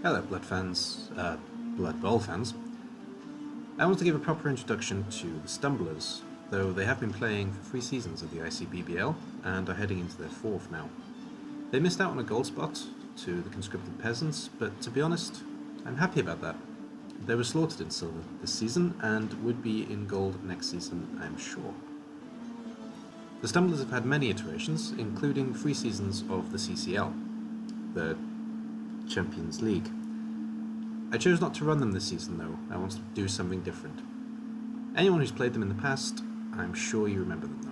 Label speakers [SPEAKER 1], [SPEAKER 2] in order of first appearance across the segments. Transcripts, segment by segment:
[SPEAKER 1] Hello, Blood Bowl fans. I want to give a proper introduction to the Stumblers, though they have been playing for 3 seasons of the ICBBL and are heading into their 4th now. They missed out on a gold spot to the conscripted peasants, but to be honest, I'm happy about that. They were slaughtered in silver this season and would be in gold next season, I'm sure. The Stumblers have had many iterations, including 3 seasons of the CCL, the Champions League. I chose not to run them this season though, I wanted to do something different. Anyone who's played them in the past, I'm sure you remember them though.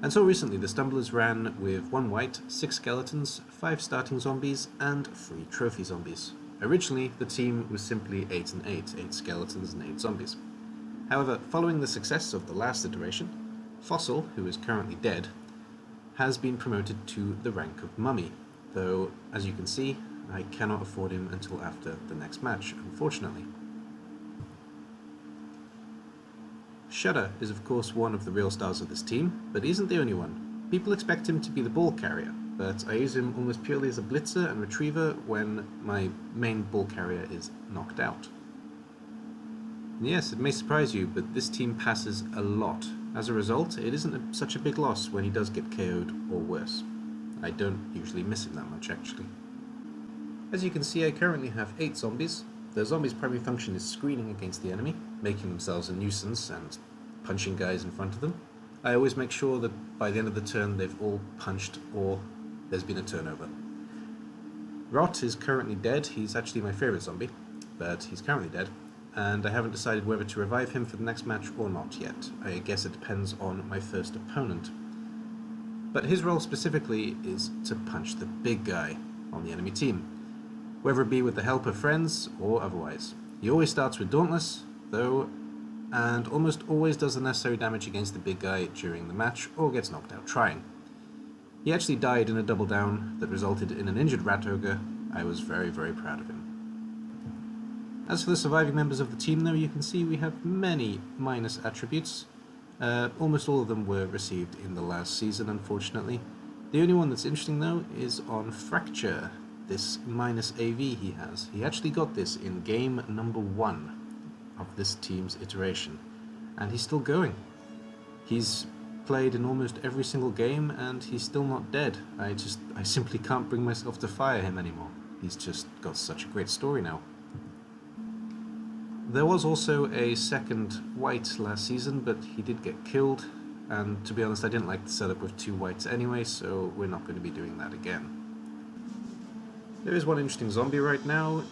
[SPEAKER 1] And so recently the Stumblers ran with 1 white, 6 skeletons, 5 starting zombies, and 3 trophy zombies. Originally the team was simply 8 and 8, 8 skeletons and 8 zombies. However, following the success of the last iteration, Fossil, who is currently dead, has been promoted to the rank of Mummy, though, as you can see, I cannot afford him until after the next match, unfortunately. Shudder is of course one of the real stars of this team, but he isn't the only one. People expect him to be the ball carrier, but I use him almost purely as a blitzer and retriever when my main ball carrier is knocked out. And yes, it may surprise you, but this team passes a lot. As a result, it isn't such a big loss when he does get KO'd or worse. I don't usually miss him that much actually. As you can see, I currently have 8 zombies. The zombies' primary function is screening against the enemy, making themselves a nuisance and punching guys in front of them. I always make sure that by the end of the turn they've all punched or there's been a turnover. Rot is currently dead. He's actually my favourite zombie, but he's currently dead, and I haven't decided whether to revive him for the next match or not yet. I guess it depends on my first opponent. But his role specifically is to punch the big guy on the enemy team, whether it be with the help of friends or otherwise. He always starts with Dauntless, though, and almost always does the necessary damage against the big guy during the match or gets knocked out trying. He actually died in a double down that resulted in an injured Rat Ogre. I was very, very proud of him. As for the surviving members of the team though, you can see we have many minus attributes. Almost all of them were received in the last season, unfortunately. The only one that's interesting though is on Fracture. This minus AV he has. He actually got this in game number 1 of this team's iteration, and he's still going. He's played in almost every single game and he's still not dead. I simply can't bring myself to fire him anymore. He's just got such a great story now. There was also a second white last season, but he did get killed, and to be honest I didn't like the setup with 2 whites anyway, so we're not going to be doing that again. There is one interesting zombie right now,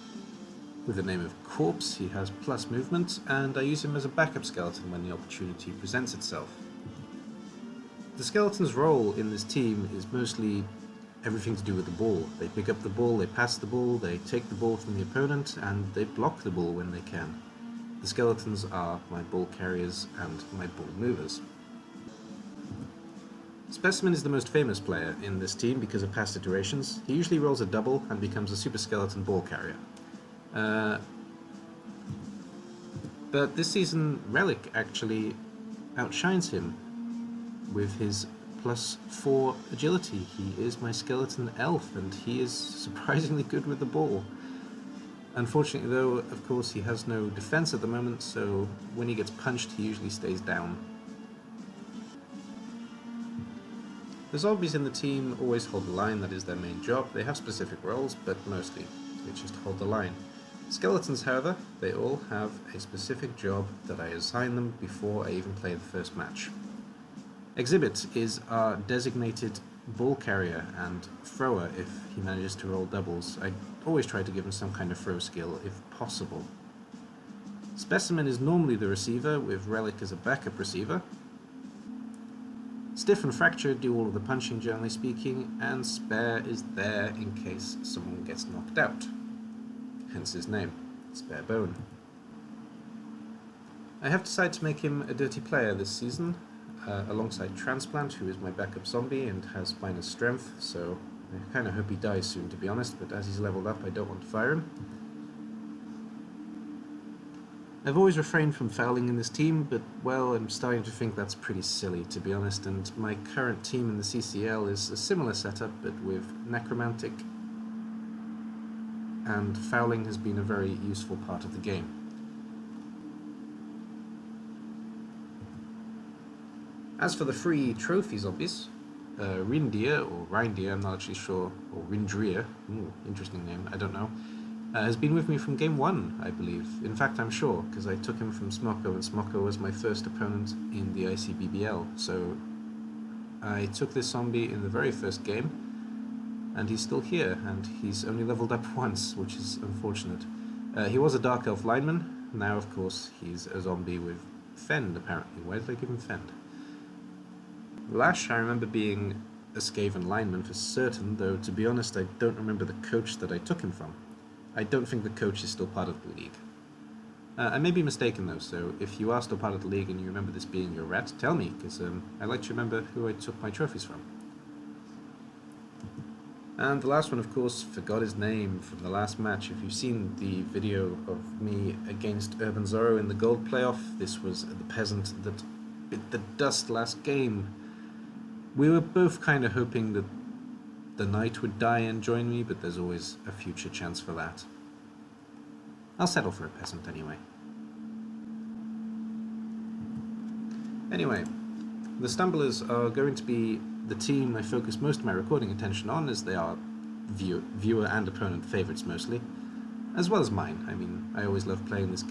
[SPEAKER 1] with the name of Corpse. He has plus movement, and I use him as a backup skeleton when the opportunity presents itself. The skeleton's role in this team is mostly everything to do with the ball. They pick up the ball, they pass the ball, they take the ball from the opponent, and they block the ball when they can. The skeletons are my ball carriers and my ball movers. Specimen is the most famous player in this team because of past iterations. He usually rolls a double and becomes a super skeleton ball carrier. But this season Relic actually outshines him with his plus 4 agility. He is my skeleton elf and he is surprisingly good with the ball. Unfortunately though, of course, he has no defense at the moment, so when he gets punched he usually stays down. The zombies in the team always hold the line, that is their main job. They have specific roles, but mostly they just hold the line. Skeletons, however, they all have a specific job that I assign them before I even play the first match. Exhibit is our designated ball carrier and thrower if he manages to roll doubles. I always try to give him some kind of throw skill if possible. Specimen is normally the receiver, with Relic as a backup receiver. Stiff and Fracture do all of the punching, generally speaking, and Spare is there in case someone gets knocked out. Hence his name, Spare Bone. I have decided to make him a dirty player this season, alongside Transplant, who is my backup zombie and has minus strength, so I kind of hope he dies soon, to be honest, but as he's leveled up I don't want to fire him. I've always refrained from fouling in this team, but, well, I'm starting to think that's pretty silly, to be honest, and my current team in the CCL is a similar setup, but with Necromantic, and fouling has been a very useful part of the game. As for the free trophy zombies, Reindeer, or Reindeer, I'm not actually sure, or Rindria, interesting name, I don't know, has been with me from game 1, I believe. In fact, I'm sure, because I took him from Smoko, and Smoko was my first opponent in the ICBBL, so I took this zombie in the very first game, and he's still here, and he's only leveled up once, which is unfortunate. He was a Dark Elf lineman, now of course he's a zombie with Fend, apparently. Why did I give him Fend? Lash, I remember being a Skaven lineman for certain, though to be honest I don't remember the coach that I took him from. I don't think the coach is still part of the league. I may be mistaken though, so if you are still part of the league and you remember this being your rat, tell me, because I like to remember who I took my trophies from. And the last one, of course, forgot his name from the last match. If you've seen the video of me against Urban Zorro in the gold playoff, this was the peasant that bit the dust last game. We were both kind of hoping that the knight would die and join me, but there's always a future chance for that. I'll settle for a peasant anyway. Anyway, the Stumblers are going to be the team I focus most of my recording attention on, as they are viewer and opponent favourites mostly, as well as mine. I mean, I always love playing this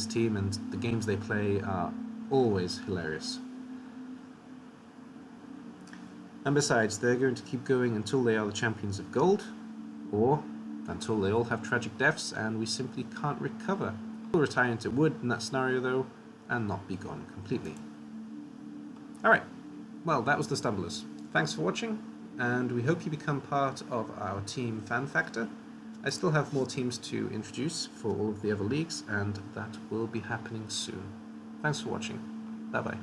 [SPEAKER 1] team, and the games they play are always hilarious. And besides, they're going to keep going until they are the champions of gold, or until they all have tragic deaths and we simply can't recover. We'll retire into wood in that scenario though, and not be gone completely. Alright, well that was the Stumblers. Thanks for watching, and we hope you become part of our team Fan Factor. I still have more teams to introduce for all of the other leagues, and that will be happening soon. Thanks for watching. Bye bye.